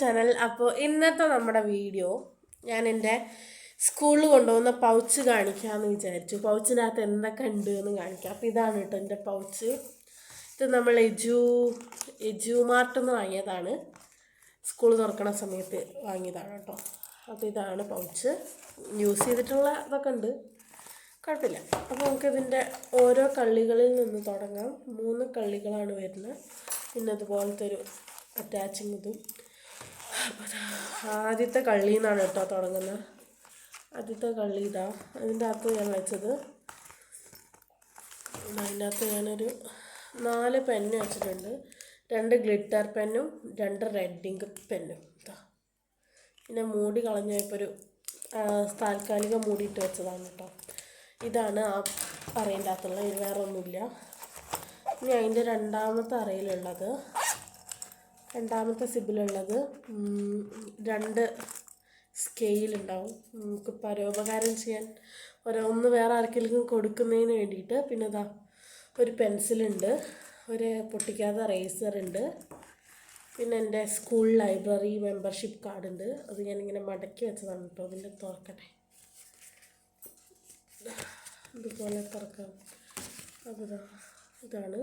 Channel. അപ്പോൾ ഇന്നത്തെ നമ്മുടെ വീഡിയോ ഞാൻ എൻ്റെ സ്കൂളിൽ കൊണ്ടുപോകുന്ന പൗച്ച് കാണിക്കാമെന്ന് വിചാരിച്ചു. പൗച്ചിനകത്ത് എന്തൊക്കെ ഉണ്ട് എന്ന് കാണിക്കാം. അപ്പോൾ ഇതാണ് കേട്ടോ എൻ്റെ പൗച്ച്. ഇത് നമ്മൾ എജു മാർട്ടിൽ നിന്ന് വാങ്ങിയതാണ്. സ്കൂൾ തുറക്കണ സമയത്ത് വാങ്ങിയതാണ് കേട്ടോ. അപ്പോൾ ഇതാണ് പൗച്ച്. യൂസ് ചെയ്തിട്ടുള്ള ഇതൊക്കെ ഉണ്ട്, കുഴപ്പമില്ല. അപ്പോൾ നമുക്കിതിൻ്റെ ഓരോ കള്ളികളിൽ നിന്ന് തുടങ്ങാം. 3 കള്ളികളാണ് വരുന്നത്. പിന്നെ അതുപോലത്തെ ഒരു അറ്റാച്ചിങ് ഇതും. അപ്പോൾ ആദ്യത്തെ കള്ളിയിൽ നിന്നാണ് കേട്ടോ തുടങ്ങുന്നത്. ആദ്യത്തെ കള്ളി ഇതാ. അതിൻ്റെ അകത്ത് ഞാൻ വെച്ചത്, അതിനകത്ത് ഞാനൊരു 4 പെന്ന് വെച്ചിട്ടുണ്ട്. 2 ഗ്ലിറ്റർ പെന്നും 2 റെഡ് ഇങ്ക് പെന്നും. ഇതാ. പിന്നെ മൂടി കളഞ്ഞപ്പോൾ ഒരു താൽക്കാലിക മൂടിയിട്ട് വെച്ചതാണ് കേട്ടോ. ഇതാണ് ആ അറേൻ്റെ അകത്തുള്ള, ഇത് വേറെ ഒന്നുമില്ല. ഇനി അതിൻ്റെ രണ്ടാമത്തെ അറയിലുള്ളത്, രണ്ടാമത്തെ സിബിലുള്ളത് 2 സ്കെയിലുണ്ടാവും. നമുക്ക് പരോപകാരം ചെയ്യാൻ ഒന്ന് വേറെ ആർക്കെങ്കിലും കൊടുക്കുന്നതിന് വേണ്ടിയിട്ട്. പിന്നെ ഇതാ ഒരു പെൻസിലുണ്ട്, ഒരു പൊട്ടിക്കാത്ത റേസറുണ്ട്, പിന്നെ എൻ്റെ സ്കൂൾ ലൈബ്രറി മെമ്പർഷിപ്പ് കാർഡുണ്ട്. അത് ഞാനിങ്ങനെ മടക്കി വെച്ചതാണ് കേട്ടോ. അതിൻ്റെ തുറക്കട്ടെ, ഇതുപോലെ തുറക്കാം. അപ്പോൾ ഇതാണ്.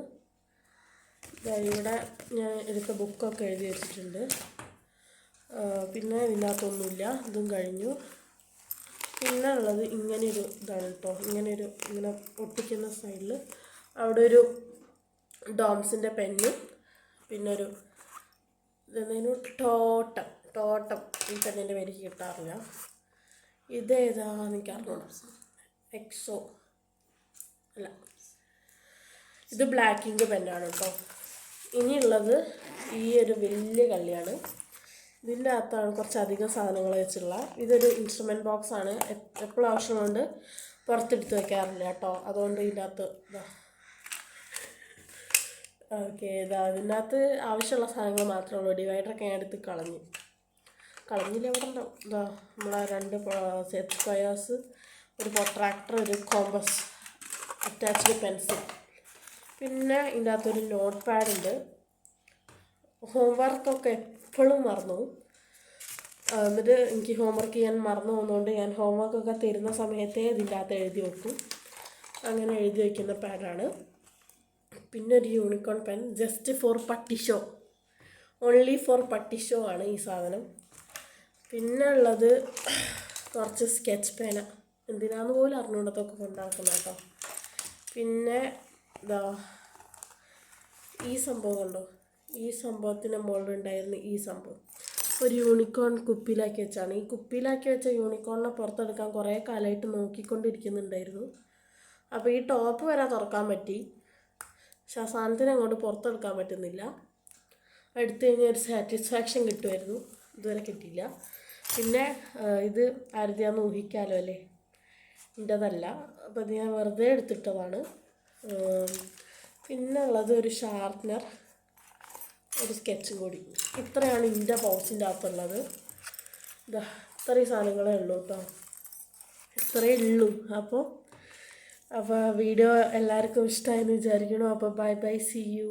ഇവിടെ ഞാൻ എടുത്ത ബുക്കൊക്കെ എഴുതി വെച്ചിട്ടുണ്ട്. പിന്നെ ഇതിനകത്തൊന്നുമില്ല, ഇതും കഴിഞ്ഞു. പിന്നെ ഉള്ളത് ഇങ്ങനെയൊരു ഇതാണ് കേട്ടോ. ഇങ്ങനെ ഒട്ടിക്കുന്ന സൈഡിൽ അവിടെ ഒരു ഡോംസിൻ്റെ പെന്ന്, പിന്നെ ഒരു ഇതെന്തെങ്കിലും ടോട്ടം ഈ പെണ്ണിൻ്റെ പേര് കിട്ടാറില്ല. ഇതേതാന്ന് എനിക്ക് അറിഞ്ഞോളാം. എക്സോ അല്ല, ഇത് ബ്ലാക്ക് ഇങ്ക് പെന്നാണ് കേട്ടോ. ഇനിയുള്ളത് ഈ ഒരു വലിയ കള്ളിയാണ്. ഇതിൻ്റെ അകത്താണ് കുറച്ചധികം സാധനങ്ങൾ വെച്ചുള്ള. ഇതൊരു ഇൻസ്ട്രുമെൻറ്റ് ബോക്സാണ്. എപ്പോഴും ആവശ്യമുണ്ട്, പുറത്തെടുത്ത് വയ്ക്കാറില്ല കേട്ടോ. അതുകൊണ്ട് ഇതിൻ്റെ അകത്ത് ഇതിൻ്റെ അകത്ത് ആവശ്യമുള്ള സാധനങ്ങൾ മാത്രമേ ഉള്ളൂ. ഡിവൈഡറൊക്കെ ഞാൻ എടുത്ത് കളഞ്ഞില്ല. ഇവിടെ ഉണ്ടാവും. നമ്മളെ 2 സെറ്റ് സ്ക്വയേഴ്സ്, ഒരു പ്രൊട്രാക്ടർ, ഒരു കോമ്പസ്, അറ്റാച്ച്ഡ് പെൻസിൽ. പിന്നെ ഇതിൻ്റെ അകത്തൊരു നോട്ട് പാഡുണ്ട്. ഹോംവർക്കൊക്കെ എപ്പോഴും മറന്നു. എന്നിട്ട് എനിക്ക് ഹോംവർക്ക് ചെയ്യാൻ മറന്നു പോകുന്നതുകൊണ്ട് ഞാൻ ഹോംവർക്കൊക്കെ തരുന്ന സമയത്തേ ഇതിൻ്റെ അകത്ത് എഴുതി വെക്കും. അങ്ങനെ എഴുതി വയ്ക്കുന്ന പാഡാണ്. പിന്നെ ഒരു യൂണിക്കോൺ പെൻ, ജസ്റ്റ് ഫോർ പട്ടി ഷോ, ഓൺലി ഫോർ പട്ടി ഷോ ആണ് ഈ സാധനം. പിന്നെ ഉള്ളത് കുറച്ച് സ്കെച്ച് പേന, എന്തിനാന്ന് പോലും അറിഞ്ഞുകൊണ്ടതൊക്കെ കൊണ്ടാക്കുന്ന കേട്ടോ. പിന്നെ ഇതാ ഈ സംഭവം കണ്ടോ, ഈ സംഭവത്തിൻ്റെ മുകളിലുണ്ടായിരുന്നു ഈ സംഭവം. ഒരു യൂണിക്കോൺ കുപ്പിയിലാക്കി വെച്ചാണ്. ഈ കുപ്പിയിലാക്കി വെച്ച യൂണിക്കോണിനെ പുറത്തെടുക്കാൻ കുറേ കാലമായിട്ട് നോക്കിക്കൊണ്ടിരിക്കുന്നുണ്ടായിരുന്നു. അപ്പോൾ ഈ ടോപ്പ് വരെ തുറക്കാൻ പറ്റി, പക്ഷെ ആ സാധനത്തിന് അങ്ങോട്ട് പുറത്തെടുക്കാൻ പറ്റുന്നില്ല. എടുത്തു കഴിഞ്ഞാൽ ഒരു സാറ്റിസ്ഫാക്ഷൻ കിട്ടുമായിരുന്നു, ഇതുവരെ കിട്ടിയില്ല. പിന്നെ ഇത് ആരുടെയാന്ന് ഊഹിക്കാമല്ലോ അല്ലേ, എൻ്റെതല്ല. അപ്പോൾ ഇത് ഞാൻ വെറുതെ എടുത്തിട്ടതാണ്. പിന്നെ ഉള്ളത് ഒരു ഷാർപ്നർ, ഒരു സ്കെച്ചും കൂടി. ഇത്രയാണ് എൻ്റെ പൗച്ചിൻ്റെ അകത്തുള്ളത്. ഇത്രയും സാധനങ്ങളേ ഉള്ളൂ കേട്ടോ, ഇത്രയേ ഉള്ളൂ. അപ്പോൾ വീഡിയോ എല്ലാവർക്കും ഇഷ്ടമായെന്ന് വിചാരിക്കണം. അപ്പോൾ ബൈ ബൈ, സീ യു.